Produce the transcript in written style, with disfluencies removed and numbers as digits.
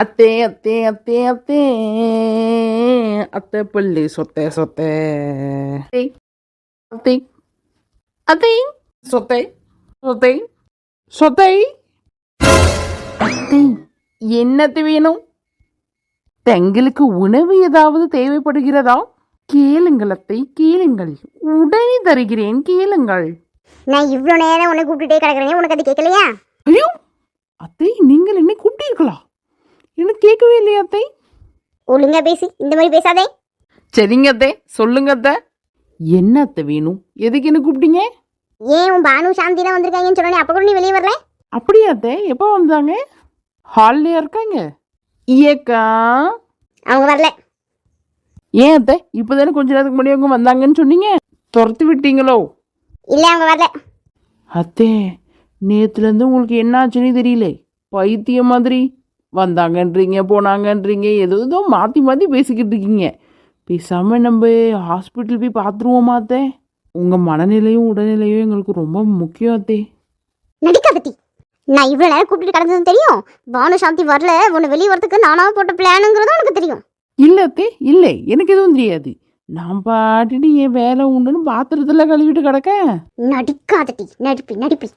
அத்தே அத்தே அத்தே அத்தே அத்தை பள்ளி சொத்தே சொத்தே அத்தை அத்தை சொத்தை சொத்தை சொத்தை அத்தை என்னத்தை வேணும்? தங்களுக்கு உணவு ஏதாவது தேவைப்படுகிறதா? கேளுங்கள் அத்தை கேளுங்கள், உடனே தருகிறேன், கேளுங்கள். நான் இவ்வளோ நேரம் உன்னை கூப்பிட்டுட்டே கிடக்குறேன், உனக்கு அது கேட்கலையா? ஐயோ அத்தை, நீங்கள் என்னை கூப்பிட்டீர்களா? எனக்கு கேட்கவே இல்லையா அத்தை? ஒழுங்கா பேசி, இந்த மாதிரி பேசாதே. சரிங்க அத்தை, சொல்லுங்க அத்தை. என்ன அத்தை வேணும்? எதுக்கு என்ன கூப்பிட்டீங்க? ஏன் உன் பானு சாந்தி தான் வந்திருக்காங்கன்னு சொன்னே, அப்போ கூட நீ வெளியே வரல? அப்படியா அத்தை? எப்போ வந்தாங்க? ஹாலில் இருக்காங்க. ஏக்கா அவங்க வரல. ஏன் அத்தை, இப்போதானே கொஞ்ச நேரத்துக்கு முன்னாடி அவங்க வந்தாங்கன்னு சொன்னீங்க, துரத்து விட்டீங்களோ? இல்லை, அவங்க வரல. அத்தே, நேற்றுலேருந்து உங்களுக்கு என்ன ஆச்சுன்னு தெரியல, பைத்தியம் மாதிரி வந்தாங்கன்றீங்க போனாங்கன்றீங்க, ஏதோ மாற்றி மாற்றி பேசிக்கிட்டு இருக்கீங்க. பேசாமல் நம்ம ஹாஸ்பிட்டல் போய் பார்த்துருவோமா அத்தே? உங்கள் மனநிலையும் உடல்நிலையும் எங்களுக்கு ரொம்ப முக்கியம் அத்தே. நடிக்காதட்டி. நான் இவ்வளோ நேரம் கூப்பிட்டு கிடந்ததும் தெரியும். பானு சாந்தி வரல, உன்னை வெளியே வரதுக்கு நானாக போட்ட பிளானுங்கிறதும் உனக்கு தெரியும். இல்லை அத்தே, இல்லை, எனக்கு எதுவும் தெரியாது. நான் பாட்டுட்டு என் வேலை உண்டுன்னு பாத்திரத்தில் கழுவிட்டு கிடக்க. நடிக்காதட்டி. நடிப்பி நடிப்பி.